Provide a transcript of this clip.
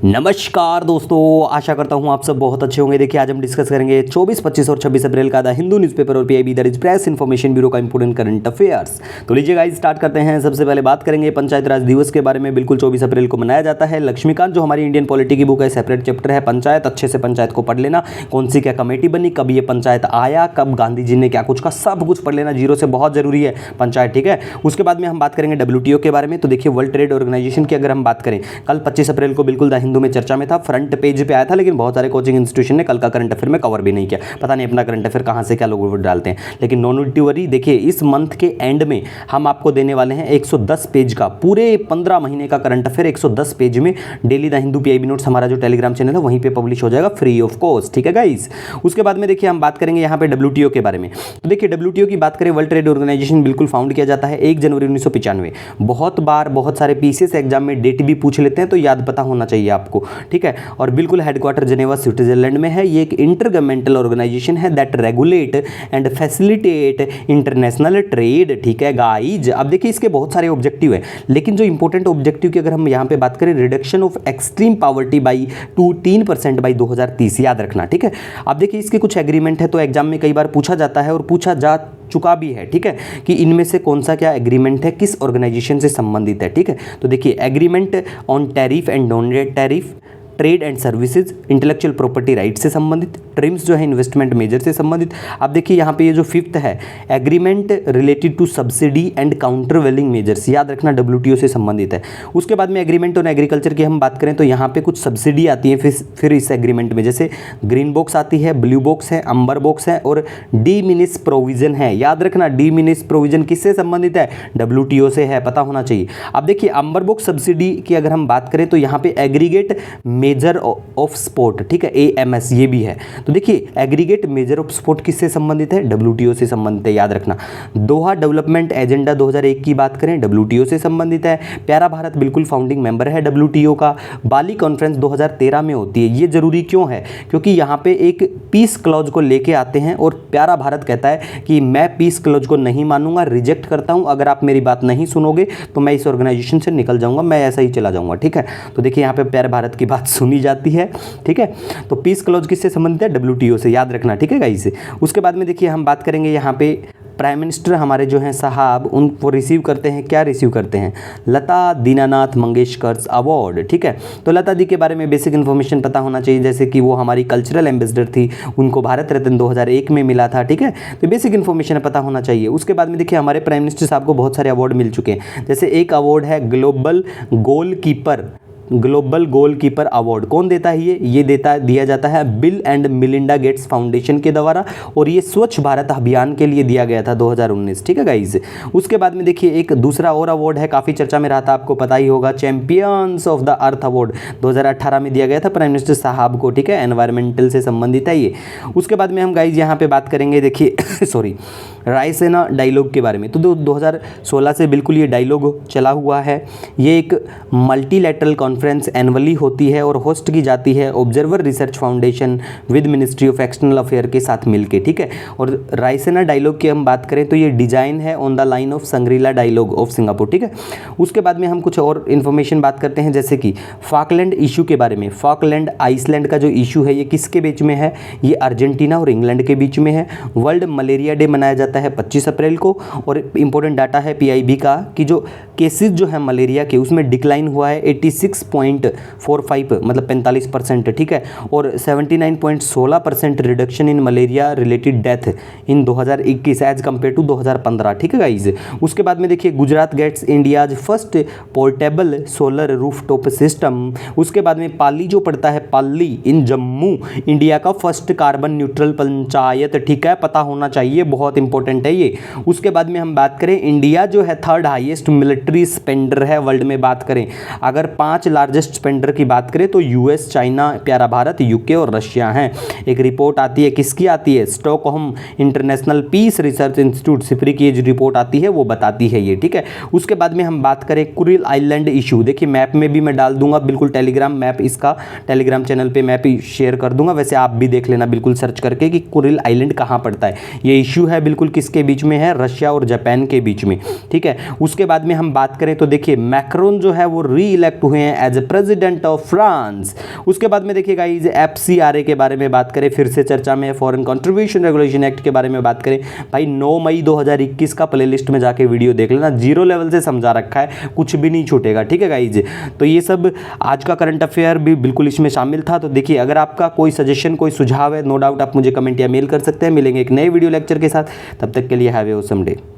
नमस्कार दोस्तों, आशा करता हूं आप सब बहुत अच्छे होंगे। देखिए आज हम डिस्कस करेंगे 24, 25 और 26 अप्रैल का द हिंदू न्यूज़पेपर और PIB that is press information bureau का इंपोर्टेंट करंट अफेयर्स। तो लीजिए गाइस स्टार्ट करते हैं। सबसे पहले बात करेंगे पंचायत राज दिवस के बारे में। बिल्कुल 24 अप्रैल को मनाया जाता है। लक्ष्मीकांत जो हमारी इंडियन पॉलिटी की बुक है, सेपरेट चैप्टर है पंचायत। अच्छे से पंचायत को पढ़ लेना, कौन सी क्या कमेटी बनी, कब ये पंचायत आया, कब गांधी जी ने क्या कुछ का, सब कुछ पढ़ लेना जीरो से। बहुत जरूरी है पंचायत, ठीक है। उसके बाद में हम बात करेंगे WTO के बारे में। तो देखिए वर्ल्ड ट्रेड ऑर्गेनाइजेशन की अगर हम बात करें, कल 25 अप्रैल को बिल्कुल द हिंदू में चर्चा में था, फ्रंट पेज पे आया था, लेकिन बहुत सारे कोचिंग इंस्टीट्यूशन ने कल का करंट अफेयर में कवर भी नहीं किया। पता नहीं अपना करंट अफेयर कहां से क्या लोग डालते हैं, लेकिन नो नीड टू वरी। देखिए इस मंथ के एंड में हम आपको देने वाले हैं 110 पेज का, पूरे 15 महीने का करंट अफेयर 110 पेज में daily the Hindu PIB notes हमारा जो टेलीग्राम चैनल है वहीं पे पब्लिश हो जाएगा फ्री ऑफ कॉस्ट, ठीक है गाइस। उसके बाद में देखिए हम बात करेंगे यहाँ पे WTO के बारे में। तो देखिए WTO की बात करें, वर्ल्ड ट्रेड ऑर्गेनाइजेशन बिल्कुल फाउंड किया जाता है 1 जनवरी 1995। बहुत बार बहुत सारे पीसीएस एग्जाम में डेट भी पूछ लेते हैं, तो याद पता होना चाहिए आपको, ठीक है। और बिल्कुल हेडक्वार्टर जेनेवा स्विट्जरलैंड में है। ये एक इंटरगवर्नमेंटल ऑर्गेनाइजेशन है that regulate and facilitate international trade, ठीक है गाइज। अब देखिए इसके बहुत सारे ऑब्जेक्टिव है, लेकिन जो इंपॉर्टेंट ऑब्जेक्टिव की अगर हम यहाँ पे बात करें, reduction of extreme poverty by 3% by 2030, याद रखना, ठीक है। अब देखिए इसके कुछ एग्रीमेंट है, तो एग्जाम में कई बार पूछा जाता है और पूछा जा चुका भी है, ठीक है, कि इनमें से कौन सा क्या एग्रीमेंट है, किस ऑर्गेनाइजेशन से संबंधित है, ठीक है। तो देखिए agreement on tariff and non tariff, trade and services, intellectual property right से संबंधित, ट्रिम्स जो है इन्वेस्टमेंट मेजर से संबंधित। अब देखिए यहाँ पे ये जो फिफ्थ है, agreement related to subsidy and countervailing measures, याद रखना WTO से संबंधित है। उसके बाद में एग्रीमेंट ऑन एग्रीकल्चर की हम बात करें, तो यहाँ पे कुछ सब्सिडी आती है फिर इस एग्रीमेंट में, जैसे ग्रीन बॉक्स आती है, ब्लू बॉक्स है, अंबर बॉक्स है और डी मिनिस प्रोविजन है। याद रखना डी मिनिस प्रोविजन किससे संबंधित है, WTO से है, पता होना चाहिए। अब देखिए अंबर बॉक्स सब्सिडी की अगर हम बात करें, तो यहाँ पे एग्रीगेट मेजर ऑफ स्पोर्ट, ठीक है, AMS ये भी है। तो देखिए एग्रीगेट मेजर ऑफ स्पोर्ट किससे संबंधित है, WTO से संबंधित है, याद रखना। दोहा डेवलपमेंट एजेंडा 2001 की बात करें, WTO से संबंधित है। प्यारा भारत बिल्कुल फाउंडिंग मेंबर है WTO का। बाली कॉन्फ्रेंस 2013 में होती है। ये जरूरी क्यों है, क्योंकि यहाँ पे एक पीस क्लॉज को लेके आते हैं और प्यारा भारत कहता है कि मैं पीस क्लॉज को नहीं मानूंगा, रिजेक्ट करता हूं, अगर आप मेरी बात नहीं सुनोगे तो मैं इस ऑर्गेनाइजेशन से निकल जाऊंगा, मैं ऐसा ही चला जाऊंगा, ठीक है। तो देखिए यहाँ पे प्यारे भारत की बात सुनी जाती है, ठीक है। तो पीस क्लॉज किससे संबंधित है, WTO से, याद रखना, ठीक है गाइस। उसके बाद में देखिए हम बात करेंगे यहाँ पे प्राइम मिनिस्टर हमारे जो हैं साहब, उनको रिसीव करते हैं, क्या रिसीव करते हैं, लता दीनानाथ मंगेशकर अवार्ड, ठीक है। तो लता दी के बारे में बेसिक इन्फॉर्मेशन पता होना चाहिए, जैसे कि वो हमारी कल्चरल एम्बेसडर थी, उनको भारत रत्न 2001 में मिला था, ठीक है। तो बेसिक इन्फॉर्मेशन पता होना चाहिए। उसके बाद में देखिए हमारे प्राइम मिनिस्टर साहब को बहुत सारे अवार्ड मिल चुके हैं, जैसे एक अवार्ड है ग्लोबल गोलकीपर अवार्ड। कौन देता है ये दिया जाता है bill and Melinda Gates foundation के द्वारा, और ये स्वच्छ भारत अभियान के लिए दिया गया था 2019, ठीक है गाइज। उसके बाद में देखिए एक दूसरा और अवार्ड है, काफ़ी चर्चा में रहा था, आपको पता ही होगा, champions of the earth award 2018 में दिया गया था प्राइम मिनिस्टर साहब को, ठीक है। एनवायरमेंटल से संबंधित है ये। उसके बाद में हम गाइज यहाँ पे बात करेंगे, देखिए सॉरी, रायसेना डायलॉग के बारे में। तो 2016 से बिल्कुल ये डायलॉग चला हुआ है। ये एक मल्टीलैटरल कॉन्फ्रेंस एनुअली होती है और होस्ट की जाती है observer research foundation with ministry of external affair के साथ मिलके, ठीक है। और रायसेना डायलॉग की हम बात करें तो ये डिजाइन है on the line of Shangrila dialogue of Singapore, ठीक है। उसके बाद में हम कुछ और इन्फॉर्मेशन बात करते हैं, जैसे कि फॉकलैंड इशू के बारे में। फॉकलैंड आइसलैंड का जो इशू है ये किसके बीच में है, ये अर्जेंटीना और इंग्लैंड के बीच में है। वर्ल्ड मलेरिया डे मनाया जाता है 25 अप्रैल को। और इंपॉर्टेंट डाटा है PIB का कि जो केसेस जो है मलेरिया के, उसमें डिक्लाइन हुआ है 86.45, मतलब 45%, ठीक है। और 79.16% reduction in malaria related death in 2021 as compare to 2015, ठीक है गाइज। उसके बाद में देखिए Gujarat gets India's first portable solar rooftop system. उसके बाद में पाली जो पड़ता है, पाली इन जम्मू, इंडिया का फर्स्ट कार्बन न्यूट्रल पंचायत, ठीक है, पता होना चाहिए, बहुत इंपॉर्टेंट है ये। उसके बाद में हम बात करें, इंडिया जो है 3rd हाईएस्ट मिलिट्री स्पेंडर है वर्ल्ड में बात करें। अगर 5 लार्जेस्ट स्पेंडर की बात करें तो US, चाइना, प्यारा भारत, UK और रशिया हैं। एक रिपोर्ट आती है, किसकी आती है, Stockholm International Peace Research Institute SIPRI की जो रिपोर्ट आती है वो बताती है ये, ठीक है। उसके बाद में हम बात करें कुरिल आइलैंड इशू। देखिए मैप में भी मैं डाल दूंगा बिल्कुल, टेलीग्राम मैप, इसका टेलीग्राम चैनल पे मैप शेयर कर दूंगा, वैसे आप भी देख लेना बिल्कुल सर्च करके कि कुरिल आइलैंड कहाँ पड़ता है। ये इशू है बिल्कुल किसके बीच में है, रशिया और जापान के बीच में, ठीक है। उसके बाद में हम बात करें तो देखिए मैक्रोन जो है वो री इलेक्ट हुए हैं as a president of France. उसके बाद में देखिए गाइस FCRA के बारे में बात करें, फिर से चर्चा में, फॉरेन कंट्रीब्यूशन रेगुलेशन एक्ट के बारे में बात करें भाई 9 मई 2021 का प्लेलिस्ट में जाके वीडियो देख लेना, जीरो लेवल से समझा रखा है, कुछ भी नहीं छूटेगा, ठीक है गाइज। तो ये सब आज का करंट अफेयर भी बिल्कुल इसमें शामिल था। तो देखिए अगर आपका कोई सजेशन कोई सुझाव है, नो डाउट आप मुझे कमेंट या मेल कर सकते हैं। मिलेंगे एक नए वीडियो लेक्चर के साथ, तब तक के लिए हैव ए ऑसम डे।